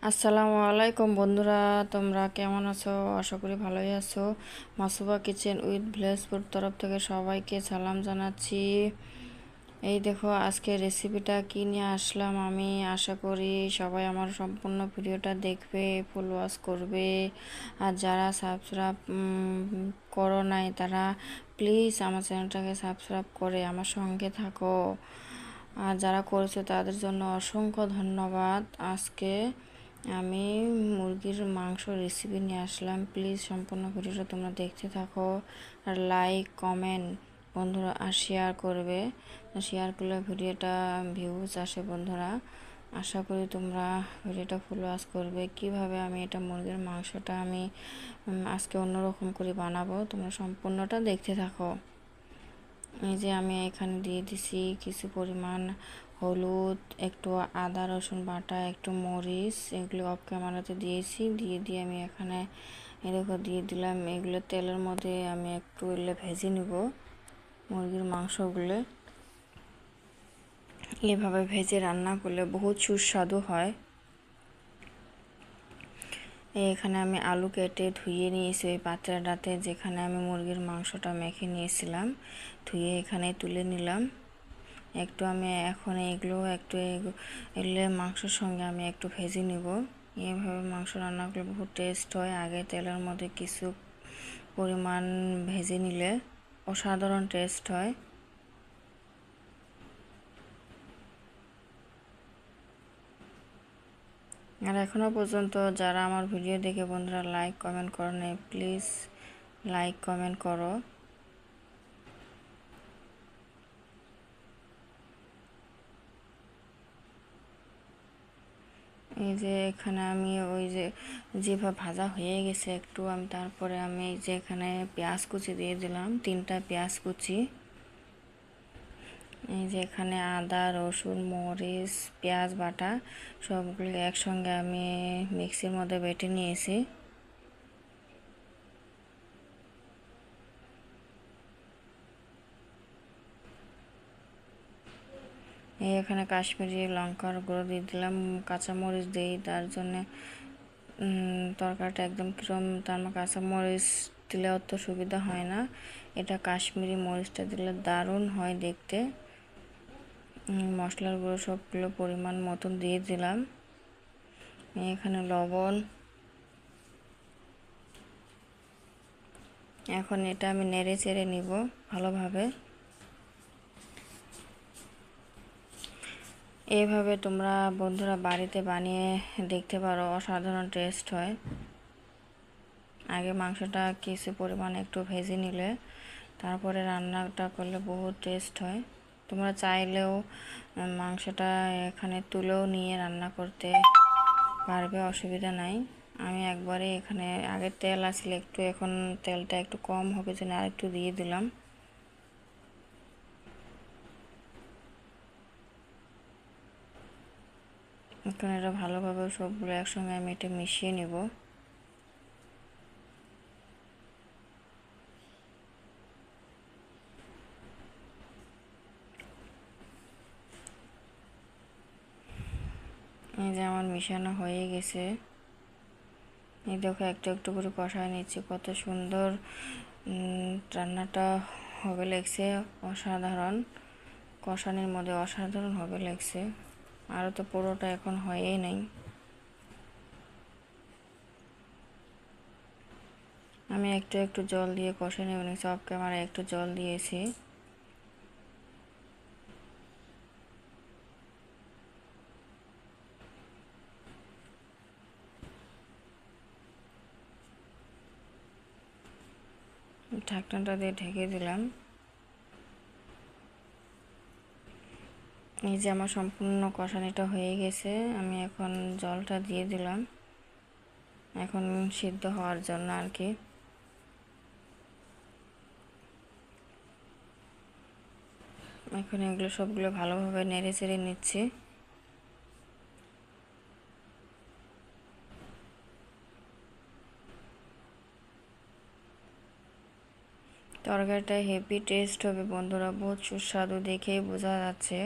আসসালামু আলাইকুম বন্ধুরা, তোমরা কেমন আছো? আশা করি ভালোই আছো। মাসুবা কিচেন উইথ ভিলেজপুর তরফ থেকে সবাইকে সালাম জানাচ্ছি। এই দেখো আজকে রেসিপিটা কি নিয়ে আসলাম। আমি আশা করি সবাই আমার সম্পূর্ণ ভিডিওটা দেখবে, ফুল ওয়াচ করবে। আর যারা সাবস্ক্রাইব করো নাই তারা প্লিজ আমার চ্যানেলটাকে সাবস্ক্রাইব করে আমার সঙ্গে থাকো। আর যারা করেছে তাদের জন্য অসংখ্য ধন্যবাদ। আজকে আমি মুরগির মাংস রেসিপি নিয়ে আসলাম। প্লিজ সম্পূর্ণ ভিডিওটা তোমরা দেখতে থাকো। আর লাইক কমেন্ট বন্ধুরা আর শেয়ার করবে। শেয়ার করলে ভিডিওটা ভিউজ আসে বন্ধুরা। আশা করি তোমরা ভিডিওটা ফুল ওয়াচ করবে। কিভাবে আমি এটা মুরগির মাংসটা আমি আজকে অন্যরকম করে বানাবো, তোমরা সম্পূর্ণটা দেখতে থাকো। এই যে আমি এখানে দিয়ে দিছি কিছু পরিমাণ হলুদ, একটু আদা রসুন বাটা, একটু মরিচ, এগুলো অফ ক্যামেরাতে দিয়েছি। দিয়ে আমি এখানে এরকম দিয়ে দিলাম। এগুলো তেলের মধ্যে আমি একটু ভেজে নিব মুরগির মাংসগুলো। এভাবে ভেজে রান্না করলে বহুত সুস্বাদু হয়। এখানে আমি আলু কেটে ধুয়ে নিয়েছি ওই পাত্রটাতে, যেখানে আমি মুরগির মাংসটা মেখে নিয়েছিলাম। ধুয়ে এখানে তুলে নিলাম। একটু আমি এখন এগুলো মাংসের সঙ্গে আমি একটু ভেজে নিব। এইভাবে মাংস রান্না করলে বহুত টেস্ট হয়। আগে তেলের মধ্যে কিছু পরিমাণ ভেজে নিলে অসাধারণ টেস্ট হয়। আর এখনও পর্যন্ত যারা আমার ভিডিও দেখে বন্ধুরা লাইক কমেন্ট করো না, প্লিজ লাইক কমেন্ট করো। এই যে এখানে আমি যেভাবে ভাজা হয়ে গেছে একটু, আমি তারপরে আমি এই যে এখানে পেঁয়াজ কুচি দিয়ে দিলাম, 3টা পেঁয়াজ কুচি। এই যে এখানে আদা রসুন মরিচ পেঁয়াজ বাটা সবগুলো একসঙ্গে আমি মিক্সির মধ্যে বেটে নিয়েছি। এই এখানে কাশ্মীরি লঙ্কার গুঁড়ো দিয়ে দিলাম, কাঁচামরিচ দিই তার জন্যে তরকারিটা একদম কিরম, তার মানে কাঁচামরিচ দিলে অত সুবিধা হয় না। এটা কাশ্মীরি মরিচটা দিলে দারুণ হয় দেখতে। মশলার গুঁড়ো সবগুলো পরিমাণ মতন দিয়ে দিলাম। এখানে লবণ। এখন এটা আমি নেড়ে চেড়ে নিব ভালোভাবে। এইভাবে তোমরা বন্ধুরা বাড়িতে বানিয়ে দেখতে পারো, অসাধারণ টেস্ট হয়। আগে মাংসটা কিছু পরিমাণে একটু ভেজে নিলে তারপরে রান্নাটা করলে বহুত টেস্ট হয়। তোমরা চাইলেও মাংসটা এখানে তুলেও নিয়ে রান্না করতে পারবে, অসুবিধা নাই। আমি একবারে এখানে আগে তেল আসলে একটু, এখন তেলটা একটু কম হবে জন্য আর একটু দিয়ে দিলাম। এখন এটা ভালোভাবে সবগুলো একসঙ্গে আমি এটা মিশিয়ে নেব। এই যে আমার মিশানো হয়ে গেছে। এই দেখো একটু একটু করে কষায় নিচ্ছি, কত সুন্দর রান্নাটা হবে লাগছে, অসাধারণ। কষানির মধ্যে অসাধারণ হবে লাগছে। আরও তো পুরোটা এখন হয়েই নাই। আমি একটু একটু জল দিয়ে কষে নেব, সব ক্যামেরায় একটু জল দিয়েছি। ঢাকনাটা দিয়ে ঢেকে দিলাম। এই যে আমার সম্পূর্ণ কষানিটা হয়ে গেছে, আমি এখন জলটা দিয়ে দিলাম এখন সিদ্ধ হওয়ার জন্য আর কি। এখন এগুলো সবগুলো ভালোভাবে নেড়ে চেড়ে নিচ্ছি। তরকারিটা হেভি টেস্ট হবে বন্ধুরা, বহুত সুস্বাদু, দেখেই বোঝা যাচ্ছে।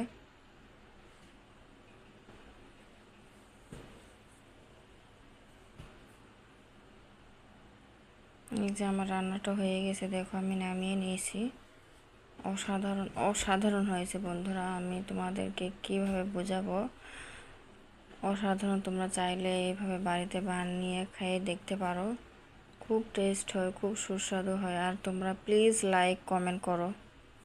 এই যে আমার রান্নাটা হয়ে গেছে, দেখো আমি নামিয়ে নিয়েছি। অসাধারণ অসাধারণ হয়েছে বন্ধুরা, আমি তোমাদেরকে কিভাবে বোঝাবো। অসাধারণ, তোমরা চাইলে এইভাবে বাড়িতে বানিয়ে খেয়ে দেখতে পারো। খুব টেস্ট হয়, খুব সুস্বাদু হয়। আর তোমরা প্লিজ লাইক কমেন্ট করো।